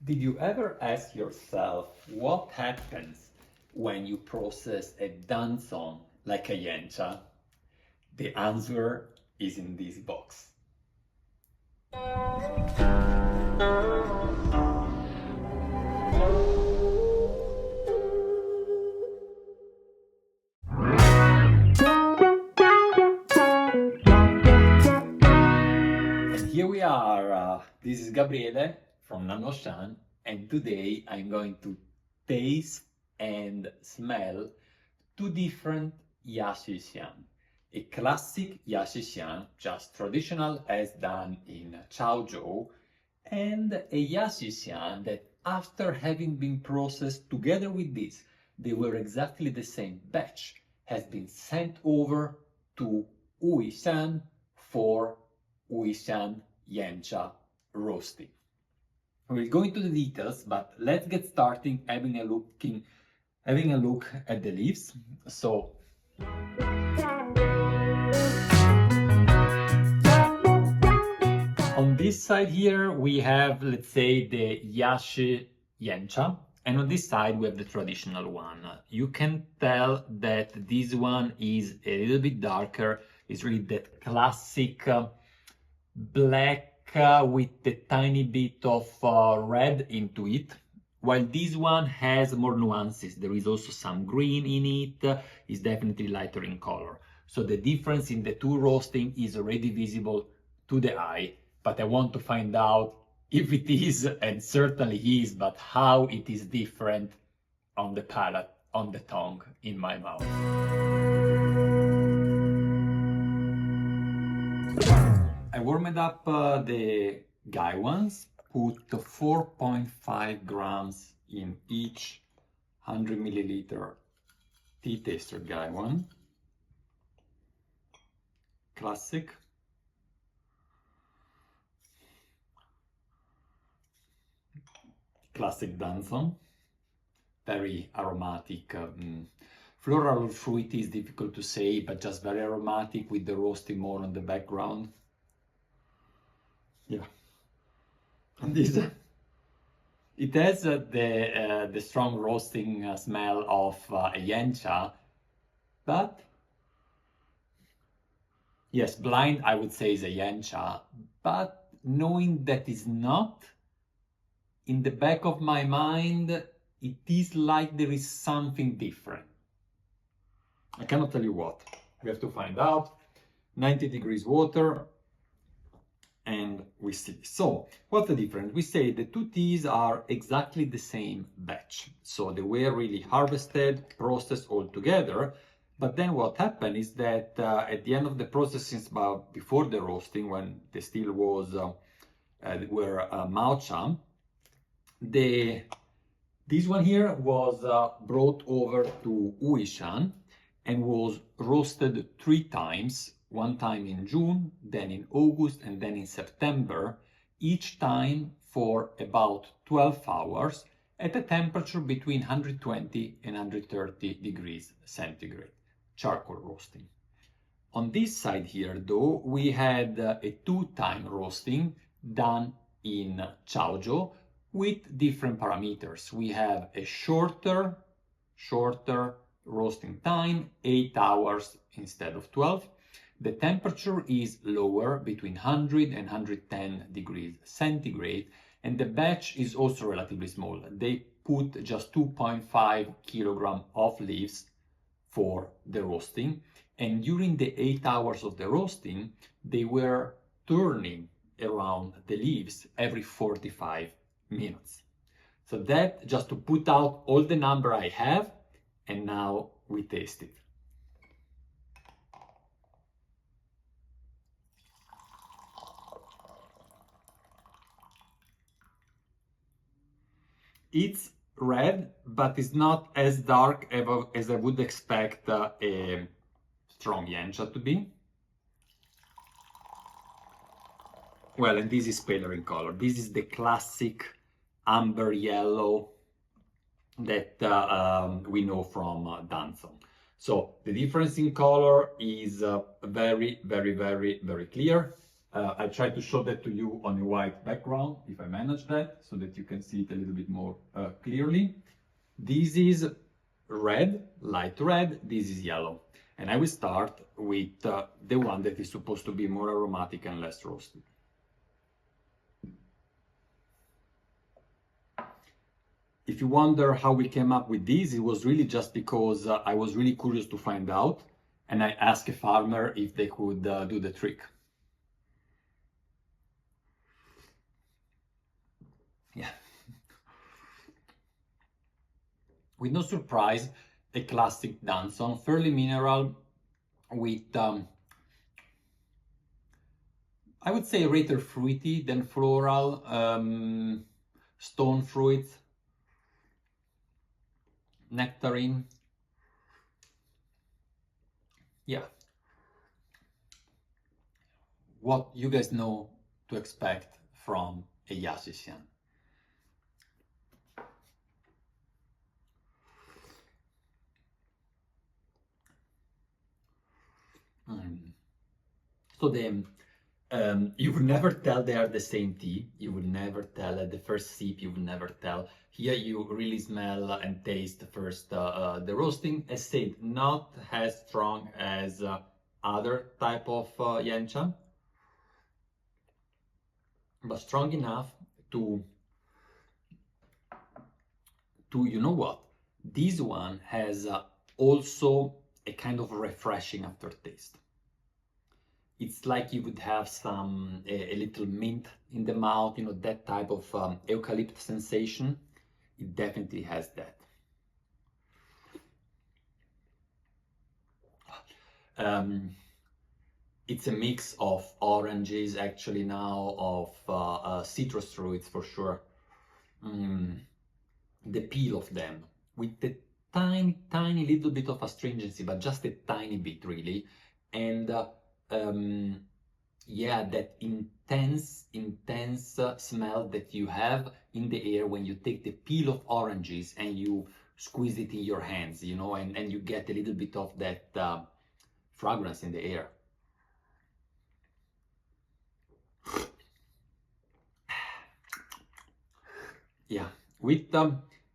Did you ever ask yourself what happens when you process a dancong like a Yan Cha? The answer is in this box. And here we are. This is Gabriele from nannuoshan, and today I'm going to taste and smell two different Ya Shi Xiang. A classic Ya Shi Xiang, just traditional as done in Chaozhou, and a Ya Shi Xiang that after having been processed together with this, they were exactly the same batch, has been sent over to Wuyi for Wuyi Yan Cha roasting. We'll go into the details, but let's get started having a look at the leaves. So on this side here we have, let's say, the Ya Shi Xiang, and on this side we have the traditional one. You can tell that this one is a little bit darker. It's really that classic black with a tiny bit of red into it, while this one has more nuances. There is also some green in it. It's definitely lighter in color. So the difference in the two roasting is already visible to the eye, but I want to find out if it is, and certainly is, but how it is different on the palate, on the tongue, in my mouth. I warmed up the Gaiwans, put 4.5 grams in each 100 milliliter tea taster Gaiwan. Classic. Classic Dancong. Very aromatic. Floral or fruity is difficult to say, but just very aromatic with the roasting more on the background. Yeah, and this it has the strong roasting smell of a Yan Cha, but yes, blind I would say is a Yan Cha, but knowing that is not, in the back of my mind it is like there is something different. I cannot tell you what. We have to find out. 90 degrees water. And we see. So, what's the difference? We say the two teas are exactly the same batch. So they were really harvested, processed all together. But then what happened is that at the end of the processing, before the roasting, when they still was were maocha, this one here was brought over to Wuyi and was roasted 3 times. One time in June, then in August, and then in September, each time for about 12 hours at a temperature between 120 and 130 degrees centigrade, charcoal roasting. On this side here, though, we had a 2-time roasting done in Chaozhou with different parameters. We have a shorter roasting time, 8 hours instead of 12. The temperature is lower, between 100 and 110 degrees centigrade, and the batch is also relatively small. They put just 2.5 kilograms of leaves for the roasting, and during the 8 hours of the roasting, they were turning around the leaves every 45 minutes. So that just to put out all the number I have, and now we taste it. It's red, but it's not as dark as I would expect a strong Yan Cha to be. Well, and this is paler in color. This is the classic amber yellow that we know from Dancong. So the difference in color is very, very, very, very clear. I try to show that to you on a white background, if I manage that, so that you can see it a little bit more clearly. This is red, light red, this is yellow. And I will start with the one that is supposed to be more aromatic and less roasted. If you wonder how we came up with this, it was really just because I was really curious to find out, and I asked a farmer if they could do the trick. Yeah. With no surprise, a classic Dancong, fairly mineral, with I would say rather fruity than floral, stone fruit, nectarine. Yeah. What you guys know to expect from a Ya Shi Xiang. So you will never tell they are the same tea. You will never tell at the first sip. You will never tell. Here you really smell and taste first the roasting. As said, not as strong as other type of Yan Cha, but strong enough to you know what? This one has also a kind of refreshing aftertaste. It's like you would have some a little mint in the mouth, you know, that type of eucalypt sensation. It definitely has that. It's a mix of oranges actually now, of citrus fruits for sure. The peel of them with the tiny little bit of astringency, but just a tiny bit really. And yeah, that intense smell that you have in the air when you take the peel of oranges and you squeeze it in your hands, you know, and you get a little bit of that fragrance in the air. Yeah, with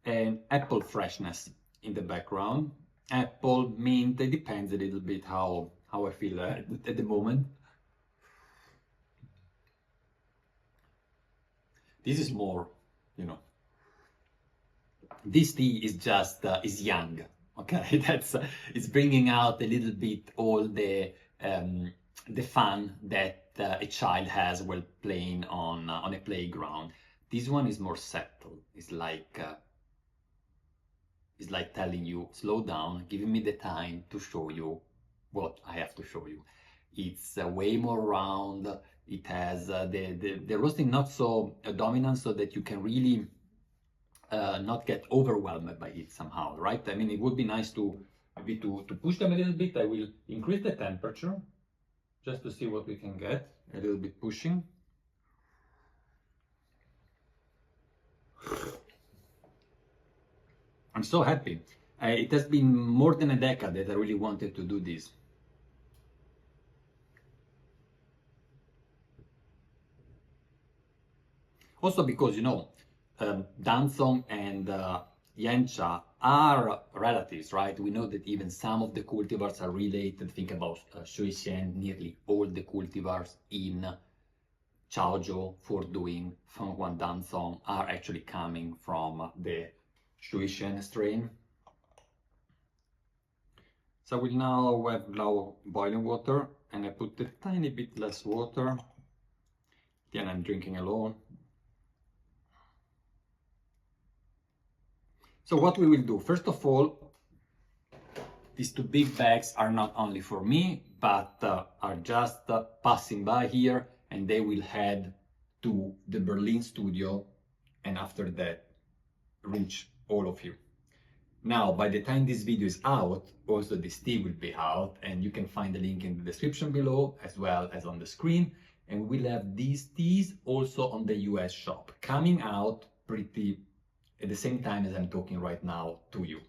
an apple freshness in the background. Apple, mint, it depends a little bit how I feel at the moment. This is more, you know, this tea is just is young, okay? That's it's bringing out a little bit all the fun that a child has while playing on a playground. This one is more settled. It's like telling you, slow down, giving me the time to show you what I have to show you. It's way more round. It has the roasting not so dominant, so that you can really not get overwhelmed by it somehow, right? I mean, it would be nice to maybe to push them a little bit. I will increase the temperature just to see what we can get. A little bit pushing. I'm so happy. It has been more than a decade that I really wanted to do this. Also because, you know, Dancong and Yan Cha are relatives, right? We know that even some of the cultivars are related. Think about Shi Xiang, nearly all the cultivars in Chaozhou for doing Fenghuang Dancong are actually coming from the Shi Xiang strain. So I will now have boiling water, and I put a tiny bit less water. Then I'm drinking alone. So what we will do, first of all, these two big bags are not only for me, but are just passing by here, and they will head to the Berlin studio, and after that, reach all of you. Now, by the time this video is out, also this tea will be out, and you can find the link in the description below, as well as on the screen. And we'll have these teas also on the US shop, coming out pretty at the same time as I'm talking right now to you.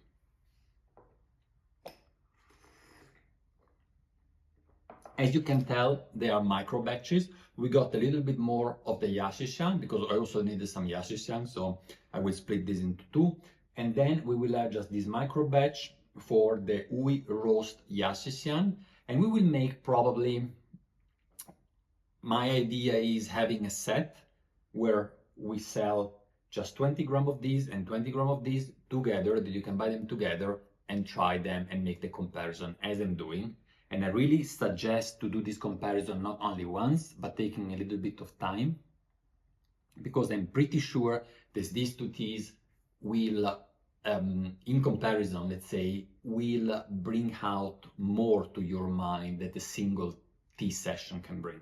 As you can tell, they are micro batches. We got a little bit more of the Ya Shi Xiang because I also needed some Ya Shi Xiang, so I will split this into two. And then we will have just this micro batch for the Wuyi-Roast Ya Shi Xiang. And we will make probably, my idea is having a set where we sell just 20 grams of these and 20 grams of these together, that you can buy them together and try them and make the comparison as I'm doing. And I really suggest to do this comparison not only once, but taking a little bit of time, because I'm pretty sure that these two teas will, in comparison, let's say, will bring out more to your mind that a single tea session can bring.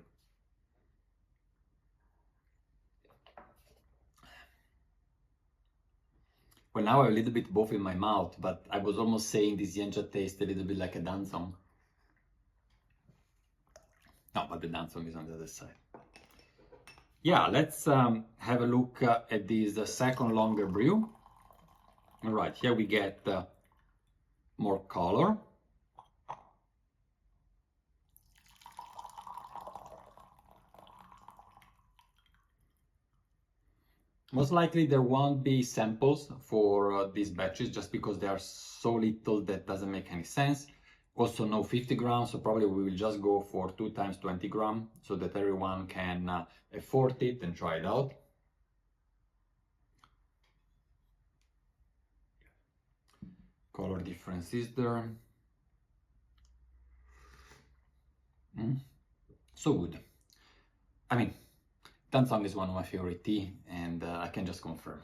Well, now I have a little bit both in my mouth, but I was almost saying this Yan Cha tastes a little bit like a Dancong. No, but the Dancong is on the other side. Yeah, let's have a look at this second longer brew. All right, here we get more color. Most likely there won't be samples for these batches just because they are so little that doesn't make any sense. Also no 50 grams, so probably we will just go for 2 times 20 grams so that everyone can afford it and try it out. Color difference is there. So good. I mean, Dancong is one of my favorite tea, and I can just confirm.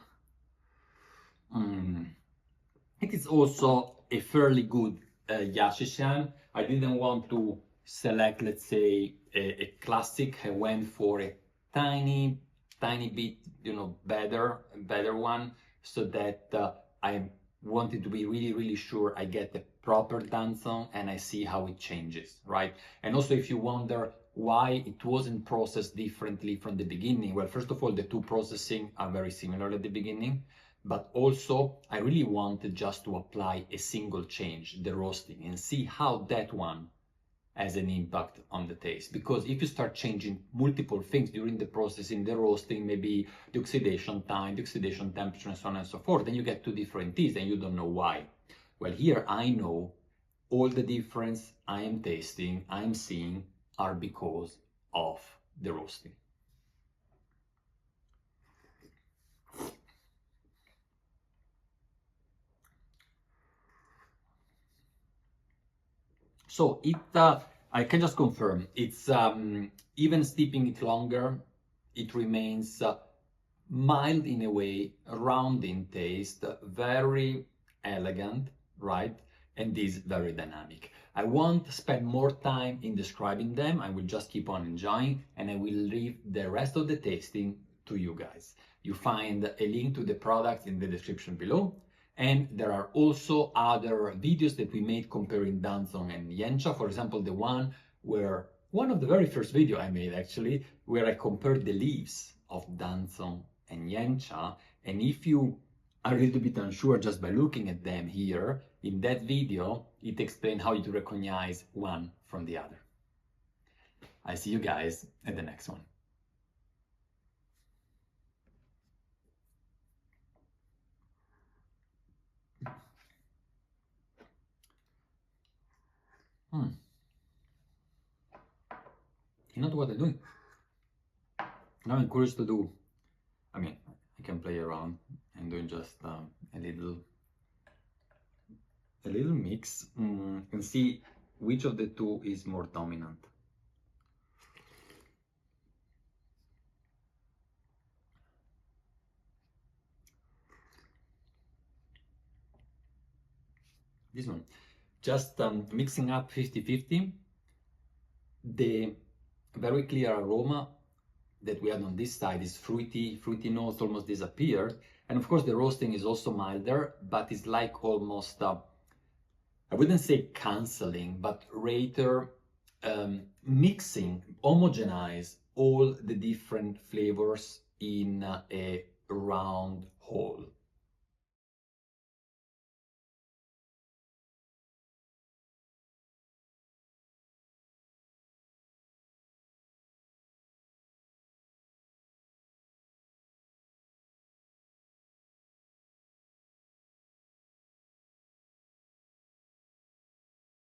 It is also a fairly good Ya Shi Xiang. I didn't want to select, let's say, a classic. I went for a tiny bit, better one, so that I wanted to be really sure I get the proper Dancong and I see how it changes, right? And also, if you wonder why it wasn't processed differently from the beginning, well, first of all, the two processing are very similar at the beginning, but also I really wanted just to apply a single change, the roasting, and see how that one has an impact on the taste. Because if you start changing multiple things during the processing, the roasting, maybe the oxidation time, the oxidation temperature, and so on and so forth, then you get two different teas and you don't know why. Well, here I know all the difference I am tasting, I am seeing, are because of the roasting. So I can just confirm, it's even steeping it longer, it remains mild in a way, round in taste, very elegant, right? And is very dynamic. I won't spend more time in describing them. I will just keep on enjoying, and I will leave the rest of the tasting to you guys. You find a link to the products in the description below. And there are also other videos that we made comparing Dancong and Yan Cha. For example, the one of the very first video I made actually, where I compared the leaves of Dancong and Yan Cha. And if you are a little bit unsure just by looking at them here, in that video, it explains how you recognize one from the other. I see you guys at the next one. You know what I'm doing? Now I'm curious to do, I mean, I can play around and doing just a little mix and see which of the two is more dominant. This one, just mixing up 50-50. The very clear aroma that we had on this side is fruity notes almost disappeared. And of course the roasting is also milder, but it's like almost, I wouldn't say cancelling, but rather mixing, homogenize all the different flavors in a round